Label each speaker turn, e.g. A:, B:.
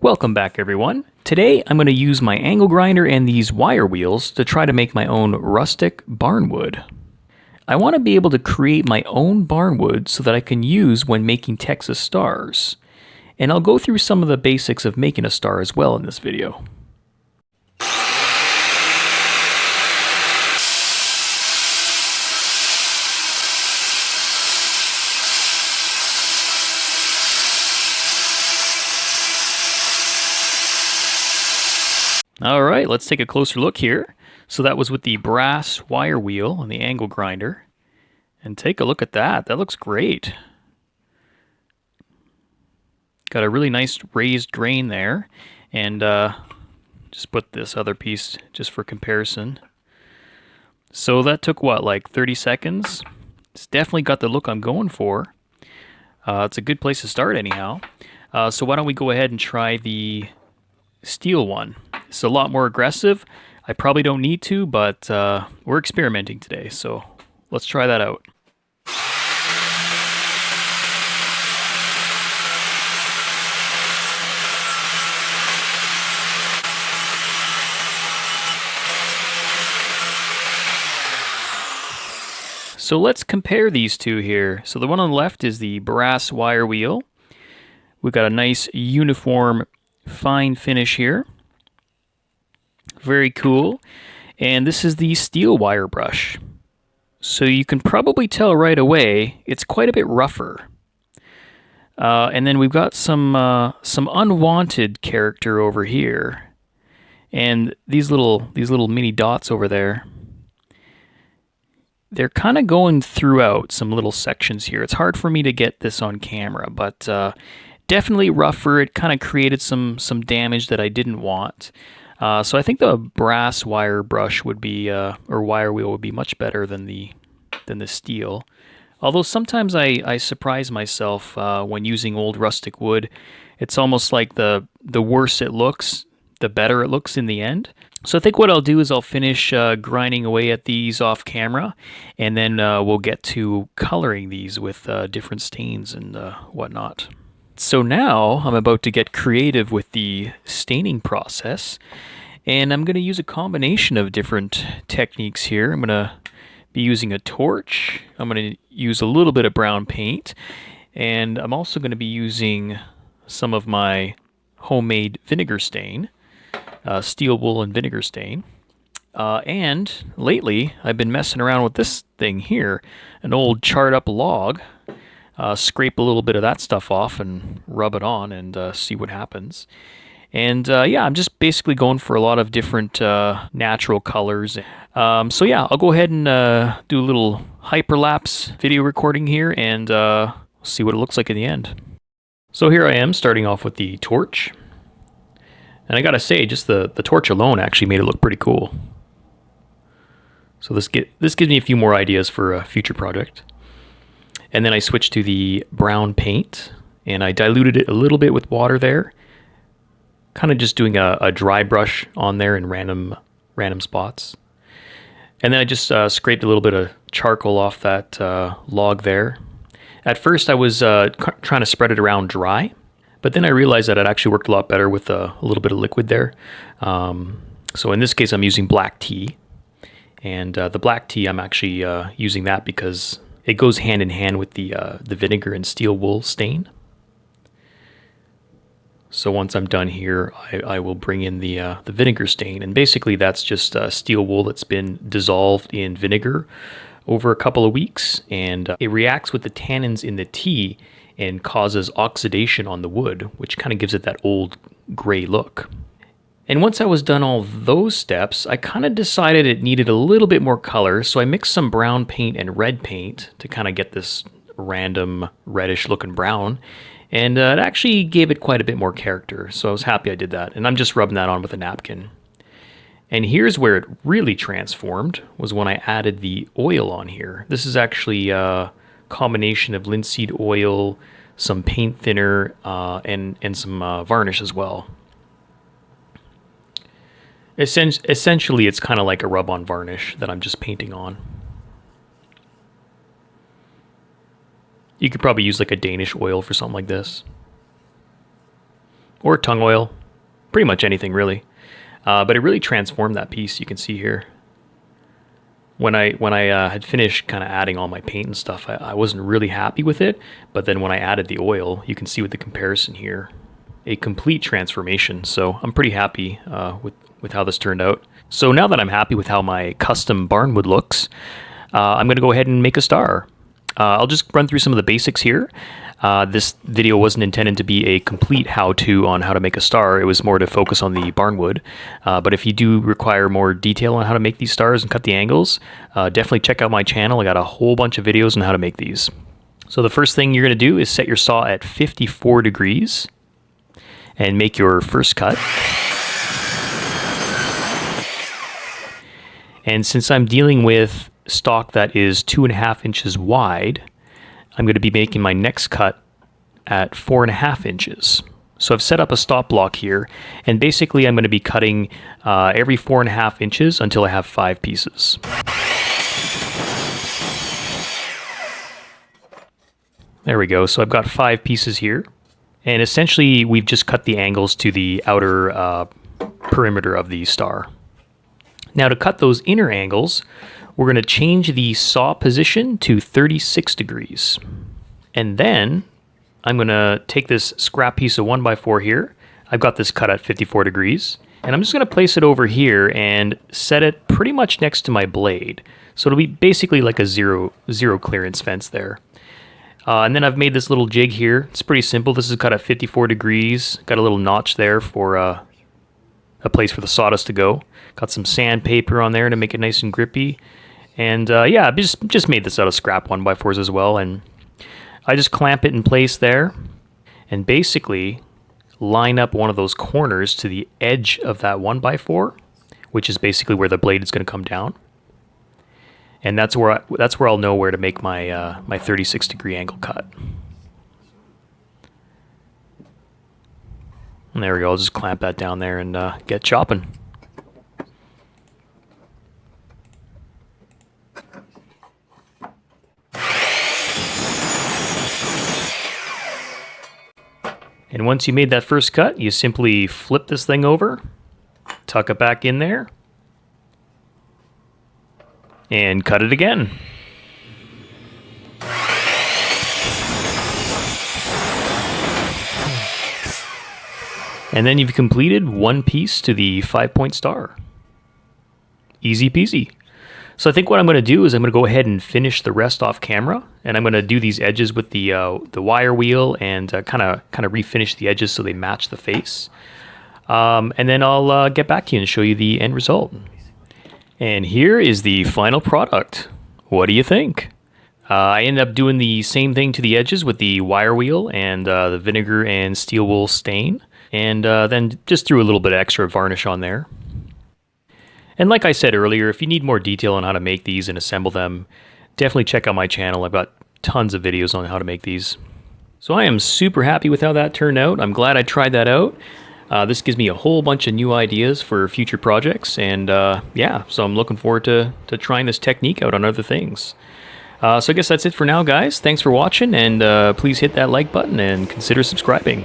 A: Welcome back, everyone. Today I'm going to use my angle grinder and these wire wheels to try to make my own rustic barnwood. I want to be able to create my own barnwood so that I can use when making Texas stars. And I'll go through some of the basics of making a star as well in this video. Alright, let's take a closer look here. So that was with the brass wire wheel and the angle grinder. And take a look at that. That looks great. Got a really nice raised grain there. And just put this other piece just for comparison. So that took what, like 30 seconds? It's definitely got the look I'm going for. It's a good place to start anyhow. So why don't we go ahead and try the steel one. It's a lot more aggressive. I probably don't need to, but we're experimenting today, so let's try that out. So let's compare these two here. So the one on the left is the brass wire wheel. We've got a nice uniform fine finish here. Very cool. And this is the steel wire brush. So you can probably tell right away it's quite a bit rougher. And then we've got some unwanted character over here. And these little mini dots over there, they're kind of going throughout some little sections here. It's hard for me to get this on camera, but definitely rougher. It kind of created some damage that I didn't want. So I think the brass wire brush would be, or wire wheel would be much better than the steel. Although sometimes I surprise myself when using old rustic wood. It's almost like the worse it looks, the better it looks in the end. So I think what I'll do is I'll finish grinding away at these off camera, and then we'll get to coloring these with different stains and whatnot. So now I'm about to get creative with the staining process, and I'm going to use a combination of different techniques here. I'm going to be using a torch, I'm going to use a little bit of brown paint, and I'm also going to be using some of my homemade vinegar stain, steel wool and vinegar stain. And lately I've been messing around with this thing here, an old charred up log. Scrape a little bit of that stuff off and rub it on and see what happens. And yeah, I'm just basically going for a lot of different natural colors. So yeah, I'll go ahead and do a little hyperlapse video recording here and see what it looks like in the end. So here I am starting off with the torch. And I gotta say, just the torch alone actually made it look pretty cool. So this gives me a few more ideas for a future project. And then I switched to the brown paint, and I diluted it a little bit with water there. Kind of just doing a dry brush on there in random spots. And then I just scraped a little bit of charcoal off that log there. At first I was trying to spread it around dry, but then I realized that it actually worked a lot better with a little bit of liquid there. So in this case I'm using black tea. And the black tea, I'm actually using that because it goes hand in hand with the vinegar and steel wool stain. So once I'm done here, I will bring in the vinegar stain. And basically that's just steel wool that's been dissolved in vinegar over a couple of weeks. And it reacts with the tannins in the tea and causes oxidation on the wood, which kind of gives it that old gray look. And once I was done all those steps, I kind of decided it needed a little bit more color, so I mixed some brown paint and red paint to kind of get this random reddish looking brown, and it actually gave it quite a bit more character, so I was happy I did that, and I'm just rubbing that on with a napkin. And here's where it really transformed, was when I added the oil on here. This is actually a combination of linseed oil, some paint thinner, and some varnish as well. Essentially, it's kind of like a rub-on varnish that I'm just painting on. You could probably use like a Danish oil for something like this. or tung oil, pretty much anything really. But it really transformed that piece. You can see here. When I had finished kind of adding all my paint and stuff, I wasn't really happy with it. But then when I added the oil, you can see with the comparison here, a complete transformation. So I'm pretty happy with how this turned out. So now that I'm happy with how my custom Barnwood looks, I'm going to go ahead and make a star. I'll just run through some of the basics here. This video wasn't intended to be a complete how-to on how to make a star. It was more to focus on the Barnwood. But if you do require more detail on how to make these stars and cut the angles, definitely check out my channel. I got a whole bunch of videos on how to make these. So the first thing you're going to do is set your saw at 54 degrees and make your first cut. And since I'm dealing with stock that is 2.5 inches wide, I'm going to be making my next cut at 4.5 inches. So I've set up a stop block here, and basically I'm going to be cutting every 4.5 inches until I have 5 pieces. There we go. So I've got 5 pieces here, and essentially we've just cut the angles to the outer perimeter of the star. Now to cut those inner angles, we're going to change the saw position to 36 degrees. And then I'm going to take this scrap piece of 1x4 here. I've got this cut at 54 degrees. And I'm just going to place it over here and set it pretty much next to my blade. So it'll be basically like a zero clearance fence there. And then I've made this little jig here. It's pretty simple. This is cut at 54 degrees. Got a little notch there for a place for the sawdust to go. Got some sandpaper on there to make it nice and grippy. And yeah, I just made this out of scrap 1x4s as well. And I just clamp it in place there and basically line up one of those corners to the edge of that 1x4, which is basically where the blade is going to come down. And that's where I'll know where to make my my 36 degree angle cut. And there we go. I'll just clamp that down there and get chopping. And once you made that first cut, you simply flip this thing over, tuck it back in there, and cut it again. And then you've completed one piece to the 5-point star. Easy peasy. So I think what I'm going to do is I'm going to go ahead and finish the rest off camera, and I'm going to do these edges with the wire wheel and kind of refinish the edges so they match the face. And then I'll get back to you and show you the end result. And here is the final product. What do you think? I ended up doing the same thing to the edges with the wire wheel and the vinegar and steel wool stain. And then just threw a little bit of extra varnish on there. And like I said earlier, if you need more detail on how to make these and assemble them, definitely check out my channel. I've got tons of videos on how to make these. So I am super happy with how that turned out. I'm glad I tried that out. This gives me a whole bunch of new ideas for future projects. And yeah, so I'm looking forward to trying this technique out on other things. So I guess that's it for now, guys. Thanks for watching, and please hit that like button and consider subscribing.